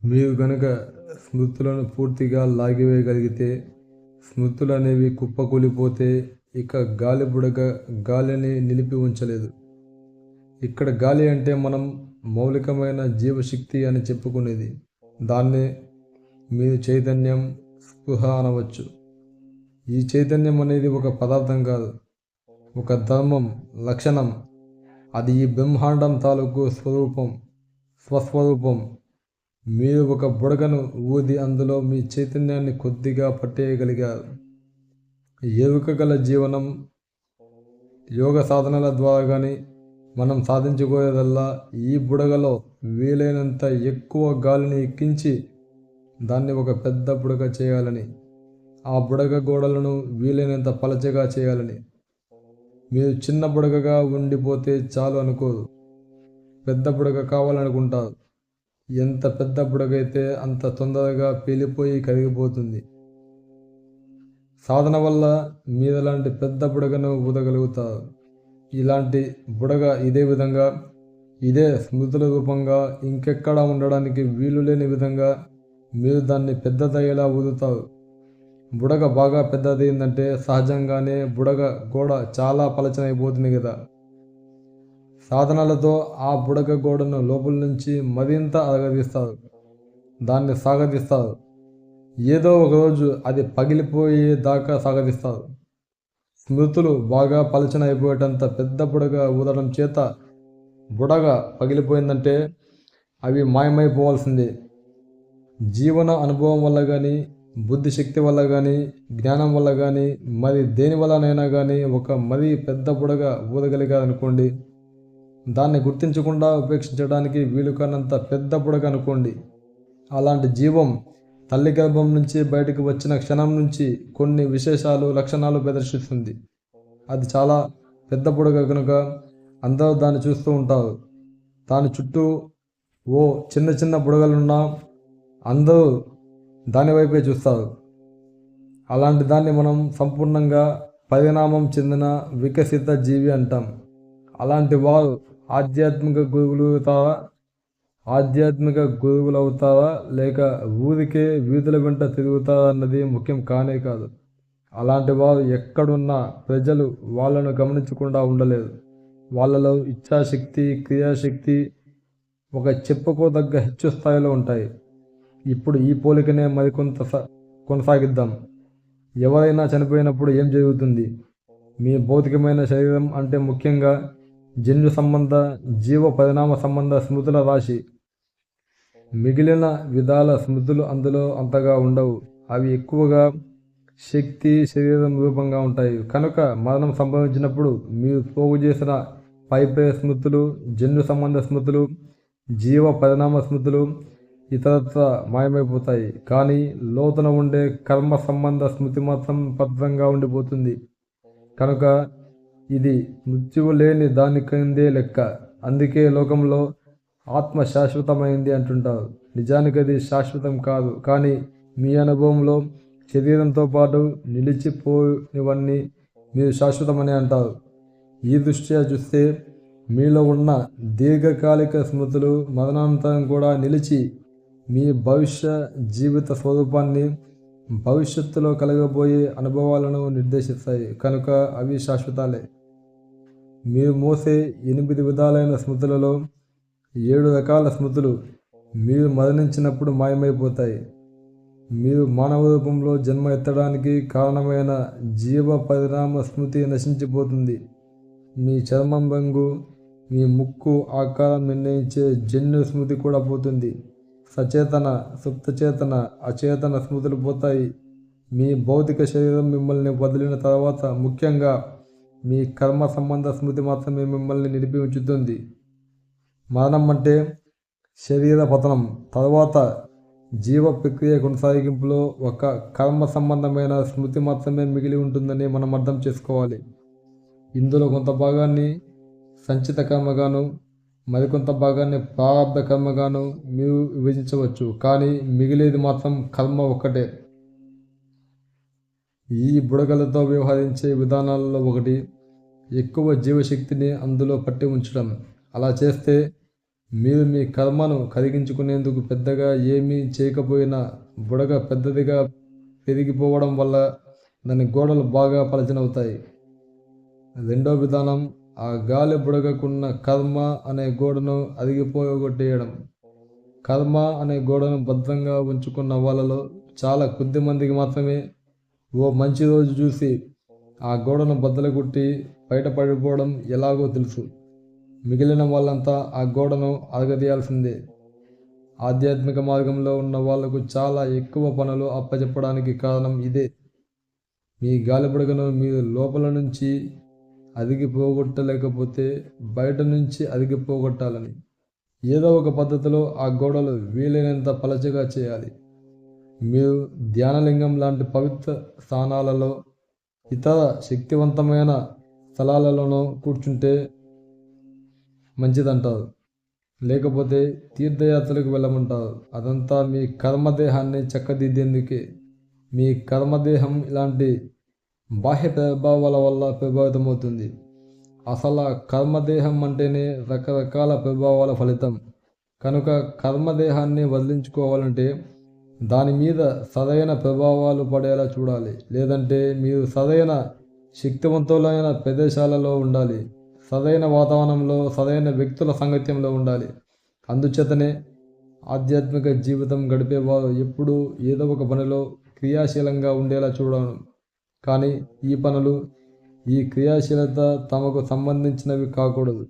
మీరు గనుక స్మృతులను పూర్తిగా లాగివేయగలిగితే, స్మృతులు అనేవి కుప్పకూలిపోతే ఇక గాలి బుడగ గాలిని నిలిపి ఉంచలేదు. ఇక్కడ గాలి అంటే మనం మౌలికమైన జీవశక్తి అని చెప్పుకునేది. దాన్నే మీరు చైతన్యం, స్పృహ అనవచ్చు. ఈ చైతన్యం అనేది ఒక పదార్థం కాదు, ఒక ధర్మం, లక్షణం. అది ఈ బ్రహ్మాండం తాలూకు స్వస్వరూపం. మీరు ఒక బుడగను ఊది అందులో మీ చైతన్యాన్ని కొద్దిగా పట్టేయగలిగారు. ఎరుక గల జీవనం, యోగ సాధనల ద్వారా కానీ మనం సాధించుకోలేదల్లా ఈ బుడగలో వీలైనంత ఎక్కువ గాలిని ఎక్కించి దాన్ని ఒక పెద్ద బుడగ చేయాలని, ఆ బుడగ గోడలను వీలైనంత పలచగా చేయాలని. మీరు చిన్న బుడగగా ఉండిపోతే చాలు అనుకోరు, పెద్ద బుడగ కావాలనుకుంటారు. ఎంత పెద్ద బుడగైతే అంత తొందరగా పేలిపోయి కరిగిపోతుంది. సాధన వల్ల మీరలాంటి పెద్ద బుడగను ఊదగలుగుతారు. ఇలాంటి బుడగ ఇదే విధంగా, ఇదే స్మృతుల రూపంగా ఇంకెక్కడా ఉండడానికి వీలు లేని విధంగా మీరు దాన్ని పెద్దదయ్యేలా ఊదుతారు. బుడగ బాగా పెద్దదైందంటే సహజంగానే బుడగ గోడ చాలా పలచనైపోతుంది కదా. సాధనలతో ఆ బుడగ గోడను లోపల నుంచి మరింత అరగదీస్తారు, దాన్ని సాగదీస్తారు. ఏదో ఒకరోజు అది పగిలిపోయే దాకా సాగదీస్తారు. స్మృతులు బాగా పలచన అయిపోయేటంత పెద్ద బుడగ ఊదడం చేత బుడగ పగిలిపోయిందంటే అవి మాయమైపోవాల్సిందే. జీవన అనుభవం వల్ల కానీ, బుద్ధిశక్తి వల్ల కానీ, జ్ఞానం వల్ల కానీ, మరి దేని వల్లనైనా కానీ ఒక మరీ పెద్ద బుడగ ఊదగలిగారనుకోండి, దాన్ని గుర్తించకుండా ఉపేక్షించడానికి వీలు కానంత పెద్ద బుడగ అనుకోండి. అలాంటి జీవం తల్లి గర్భం నుంచి బయటకు వచ్చిన క్షణం నుంచి కొన్ని విశేషాలు, లక్షణాలు ప్రదర్శిస్తుంది. అది చాలా పెద్ద బుడగ కనుక అందరూ దాన్ని చూస్తూ ఉంటారు. దాని చుట్టూ ఓ చిన్న చిన్న బుడగలున్నా అందరూ దాని వైపే చూస్తారు. అలాంటి దాన్ని మనం సంపూర్ణంగా పరిణామం చెందిన వికసిత జీవి అంటాం. అలాంటి వారు ఆధ్యాత్మిక గురువులు అవుతారా లేక ఊరికే వీధుల వెంట తిరుగుతారా అన్నది ముఖ్యం కానే కాదు. అలాంటి వారు ఎక్కడున్నా ప్రజలు వాళ్ళను గమనించకుండా ఉండలేదు. వాళ్ళలో ఇచ్ఛాశక్తి, క్రియాశక్తి ఒక చెప్పుకోదగ్గ హెచ్చు స్థాయిలో ఉంటాయి. ఇప్పుడు ఈ పోలికనే మరికొంత కొనసాగిద్దాం. ఎవరైనా చనిపోయినప్పుడు ఏం జరుగుతుంది? మీ భౌతికమైన శరీరం అంటే ముఖ్యంగా జన్యు సంబంధ, జీవ పరిణామ సంబంధ స్మృతుల రాశి. మిగిలిన విధాల స్మృతులు అందులో అంతగా ఉండవు. అవి ఎక్కువగా శక్తి, శరీరం రూపంగా ఉంటాయి. కనుక మరణం సంభవించినప్పుడు మీరు పోగు చేసిన పైపే స్మృతులు, జన్యు సంబంధ స్మృతులు, జీవ పరిణామ స్మృతులు ఇతరత్ర మాయమైపోతాయి. కానీ లోతున ఉండే కర్మ సంబంధ స్మృతి మాత్రం భద్రంగా ఉండిపోతుంది. కనుక ఇది మృత్యువు లేని దాని కిందే లెక్క. అందుకే లోకంలో ఆత్మ శాశ్వతమైంది అంటుంటారు. నిజానికి అది శాశ్వతం కాదు, కానీ మీ అనుభవంలో శరీరంతో పాటు నిలిచిపోనివన్నీ మీరు శాశ్వతమని అంటారు. ఈ దృష్ట్యా చూస్తే మీలో ఉన్న దీర్ఘకాలిక స్మృతులు మరణానంతరం కూడా నిలిచి మీ భవిష్య జీవిత స్వరూపాన్ని, భవిష్యత్తులో కలగబోయే అనుభవాలను నిర్దేశిస్తాయి. కనుక అవి శాశ్వతాలే. మీరు మోసే 8 విధాలైన స్మృతులలో 7 రకాల స్మృతులు మీరు మరణించినప్పుడు మాయమైపోతాయి. మీరు మానవ రూపంలో జన్మ ఎత్తడానికి కారణమైన జీవ పరిణామ స్మృతి నశించిపోతుంది. మీ చర్మం రంగు, మీ ముక్కు ఆకారం నిర్ణయించే జన్యు స్మృతి కూడా పోతుంది. సచేతన, సుప్తచేతన, అచేతన స్మృతులు పోతాయి. మీ భౌతిక శరీరం మిమ్మల్ని వదిలిన తర్వాత ముఖ్యంగా మీ కర్మ సంబంధ స్మృతి మాత్రమే మిమ్మల్ని నిలిపి ఉంచుతుంది. మరణం అంటే శరీర పతనం, తర్వాత జీవ ప్రక్రియ కొనసాగింపులో ఒక కర్మ సంబంధమైన స్మృతి మాత్రమే మిగిలి ఉంటుందని మనం అర్థం చేసుకోవాలి. ఇందులో కొంత భాగాన్ని సంచిత కర్మగాను, మరికొంత భాగాన్ని ప్రారంభ కర్మగాను మీరు విభజించవచ్చు. కానీ మిగిలేది మాత్రం కర్మ ఒక్కటే. ఈ బుడగలతో వ్యవహరించే విధానాలలో ఒకటి ఎక్కువ జీవశక్తిని అందులో పట్టి ఉంచడం. అలా చేస్తే మీరు మీ కర్మను కరిగించుకునేందుకు పెద్దగా ఏమీ చేయకపోయినా బుడగ పెద్దదిగా పెరిగిపోవడం వల్ల దాని గోడలు బాగా పలచనవుతాయి. రెండో విధానం, ఆ గాలి బుడగకున్న కర్మ అనే గోడను అరిగిపోగొట్టేయడం. కర్మ అనే గోడను భద్రంగా ఉంచుకున్న వాళ్ళలో చాలా కొద్ది మందికి మాత్రమే ఓ మంచి రోజు చూసి ఆ గోడను బద్దలుకొట్టి బయటపడిపోవడం ఎలాగో తెలుసు. మిగిలిన వాళ్ళంతా ఆ గోడను అరగదీయాల్సిందే. ఆధ్యాత్మిక మార్గంలో ఉన్న వాళ్లకు చాలా ఎక్కువ పనులు అప్పచెప్పడానికి కారణం ఇదే. మీ గాలిబుడగను మీరు లోపల నుంచి అరిగిపోగొట్టలేకపోతే బయట నుంచి అరిగిపోగొట్టాలని ఏదో ఒక పద్ధతిలో ఆ గోడలు వీలైనంత పలచగా చేయాలి. మీరు ధ్యానలింగం లాంటి పవిత్ర స్థానాలలో, ఇతర శక్తివంతమైన స్థలాలలోనూ కూర్చుంటే మంచిదంటారు. లేకపోతే తీర్థయాత్రలకు వెళ్ళమంటారు. అదంతా మీ కర్మదేహాన్ని చక్కదిద్దేందుకే. మీ కర్మదేహం ఇలాంటి బాహ్య ప్రభావాల వల్ల ప్రభావితమవుతుంది. అసలు కర్మదేహం అంటేనే రకరకాల ప్రభావాల ఫలితం. కనుక కర్మదేహాన్ని వదిలించుకోవాలంటే దాని మీద సరైన ప్రభావాలు పడేలా చూడాలి. లేదంటే మీరు సరైన శక్తివంతులైన ప్రదేశాలలో ఉండాలి. సరైన వాతావరణంలో, సరైన వ్యక్తుల సాంగత్యంలో ఉండాలి. అందుచేతనే ఆధ్యాత్మిక జీవితం గడిపేవారు ఎప్పుడూ ఏదో ఒక పనిలో క్రియాశీలంగా ఉండేలా చూడడం. కానీ ఈ క్రియాశీలత తమకు సంబంధించినవి కాకూడదు.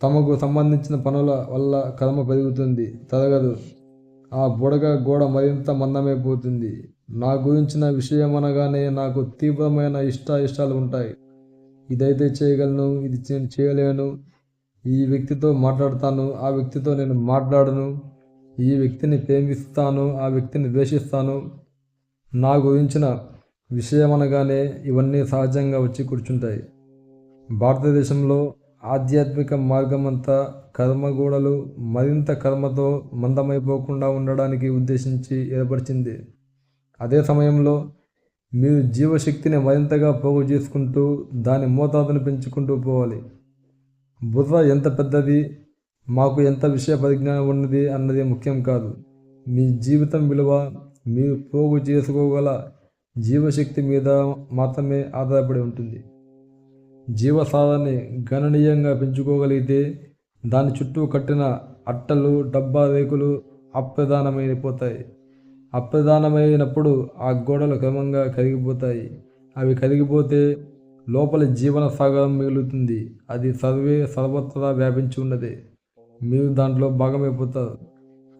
తమకు సంబంధించిన పనుల వల్ల కర్మ పెరుగుతుంది, తరగదు. ఆ బుడగ గోడ మరింత మందమైపోతుంది. నా గురించిన విషయమనగానే నాకు తీవ్రమైన ఇష్టాలు ఉంటాయి. ఇదైతే చేయగలను, ఇది చేయలేను. ఈ వ్యక్తితో మాట్లాడతాను, ఆ వ్యక్తితో నేను మాట్లాడను. ఈ వ్యక్తిని ప్రేమిస్తాను, ఆ వ్యక్తిని ద్వేషిస్తాను. నా గురించిన విషయమనగానే ఇవన్నీ సహజంగా వచ్చి కూర్చుంటాయి. భారతదేశంలో ఆధ్యాత్మిక మార్గమంతా కర్మగోడలు మరింత కర్మతో మందమైపోకుండా ఉండడానికి ఉద్దేశించి ఏర్పరిచింది. అదే సమయంలో మీరు జీవశక్తిని మరింతగా పోగు చేసుకుంటూ దాని మోతాదును పెంచుకుంటూ పోవాలి. బుర్ర ఎంత పెద్దది, మాకు ఎంత విషయ పరిజ్ఞానం ఉన్నది అన్నది ముఖ్యం కాదు. మీ జీవితం విలువ మీరు పోగు చేసుకోగల జీవశక్తి మీద మాత్రమే ఆధారపడి ఉంటుంది. జీవసారాన్ని గణనీయంగా పెంచుకోగలిగితే దాని చుట్టూ కట్టిన అట్టలు, డబ్బా రేకులు అప్రధానమైపోతాయి. అప్రధానమైనప్పుడు ఆ గోడలు క్రమంగా కరిగిపోతాయి. అవి కరిగిపోతే లోపలి జీవన సాగరం మిగులుతుంది. అది సర్వత్రా వ్యాపించి ఉన్నదే. మీరు దాంట్లో భాగమైపోతారు.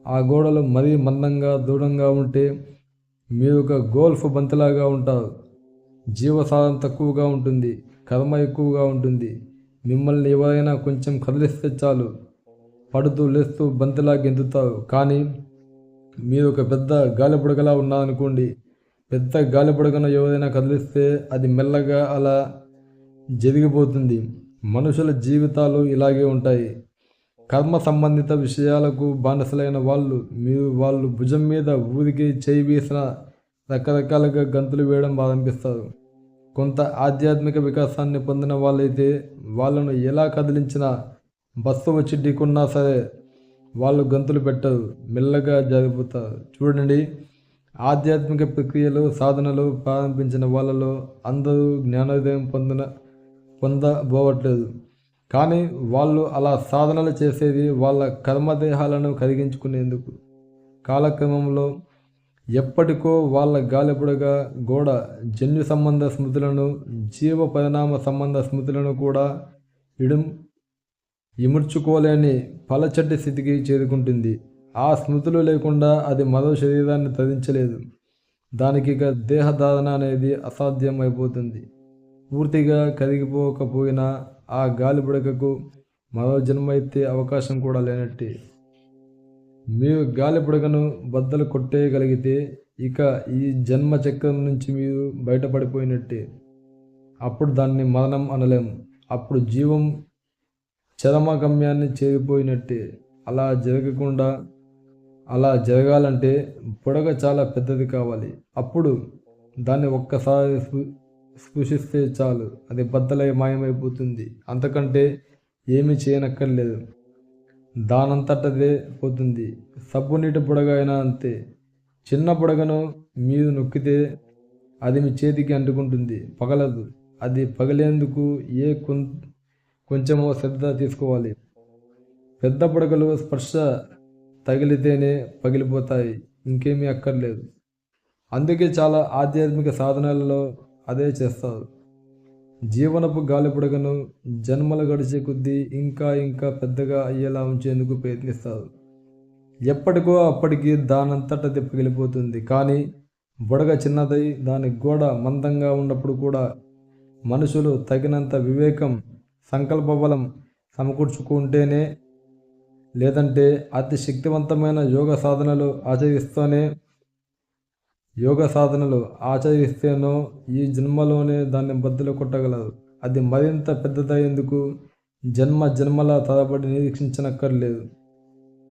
ఆ గోడలు మరీ మందంగా, దృఢంగా ఉంటే మీరు ఒక గోల్ఫ్ బంతిలాగా ఉంటారు. జీవసారం తక్కువగా ఉంటుంది, కర్మ ఎక్కువగా ఉంటుంది. మిమ్మల్ని ఎవరైనా కొంచెం కదిలిస్తే చాలు, పడుతూ లేస్తూ బంతిలా గెంతుతారు. కానీ మీరు ఒక పెద్ద గాలిబుడగలా ఉన్నారనుకోండి. పెద్ద గాలిబుడగను ఎవరైనా కదిలిస్తే అది మెల్లగా అలా జరిగిపోతుంది. మనుషుల జీవితాలు ఇలాగే ఉంటాయి. కర్మ సంబంధిత విషయాలకు బానిసలైన వాళ్ళు మీరు వాళ్ళు భుజం మీద ఊరికి చేయి వేసిన రకరకాలుగా గంతులు వేయడం ప్రారంభిస్తారు. కొంత ఆధ్యాత్మిక వికాసాన్ని పొందిన వాళ్ళైతే వాళ్ళను ఎలా కదిలించినా, బస్సు వచ్చి ఢీకొన్నా సరే వాళ్ళు గంతులు పెట్టరు, మెల్లగా జరిగిపోతారు. చూడండి, ఆధ్యాత్మిక ప్రక్రియలు, సాధనలు ప్రారంభించిన వాళ్ళలో అందరూ జ్ఞానోదయం పొందబోవట్లేదు. కానీ వాళ్ళు అలా సాధనలు చేసేది వాళ్ళ కర్మదేహాలను కరిగించుకునేందుకు. కాలక్రమంలో ఎప్పటికో వాళ్ళ గాలిబుడగ గోడ జన్యు సంబంధ స్మృతులను, జీవ పరిణామ సంబంధ స్మృతులను కూడా ఇముడ్చుకోలేని పలచటి స్థితికి చేరుకుంటుంది. ఆ స్మృతులు లేకుండా అది మరో శరీరాన్ని ధరించలేదు. దానికి ఇక దేహధారణ అనేది అసాధ్యం అయిపోతుంది. పూర్తిగా కరిగిపోకపోయినా ఆ గాలిబుడగకు మరో జన్మ ఎత్తే అవకాశం కూడా లేనట్టే. మీరు గాలిబుడగను బద్దలు కొట్టేయగలిగితే ఇక ఈ జన్మ చక్రం నుంచి మీరు బయటపడిపోయినట్టే. అప్పుడు దాన్ని మరణం అనలేం. అప్పుడు జీవం చరమగమ్యాన్ని చేరిపోయినట్టే. అలా జరగాలంటే బుడగ చాలా పెద్దది కావాలి. అప్పుడు దాన్ని ఒక్కసారి స్పృశిస్తే చాలు, అది బద్దలై మాయమైపోతుంది. అంతకంటే ఏమీ చేయనక్కర్లేదు. దానంతటదే పోతుంది. సబ్బు నీటి బుడగ అయినా అంతే. చిన్న బుడగను మీరు నొక్కితే అది మీ చేతికి అంటుకుంటుంది, పగలదు. అది పగిలేందుకు కొంచెమో శ్రద్ధ తీసుకోవాలి. పెద్ద బుడగలు స్పర్శ తగిలితేనే పగిలిపోతాయి, ఇంకేమీ అక్కర్లేదు. అందుకే చాలా ఆధ్యాత్మిక సాధనలలో అదే చేస్తారు. జీవనపు గాలి బుడగను జన్మలు గడిచే కొద్దీ ఇంకా ఇంకా పెద్దగా అయ్యేలా ఉంచేందుకు ప్రయత్నిస్తారు. ఎప్పటికో అప్పటికి దానంతటది పగిలిపోతుంది. కానీ బుడగ చిన్నదై దాని గోడ మందంగా ఉన్నప్పుడు కూడా మనుషులు తగినంత వివేకం, సంకల్పబలం సమకూర్చుకుంటేనే, లేదంటే అతి శక్తివంతమైన యోగ సాధనలు ఆచరిస్తేనో ఈ జన్మలోనే దాన్ని బద్దలు కొట్టగలరు. అది మరింత పెద్దదయ్యేందుకు జన్మల తరబడి నిరీక్షించనక్కర్లేదు.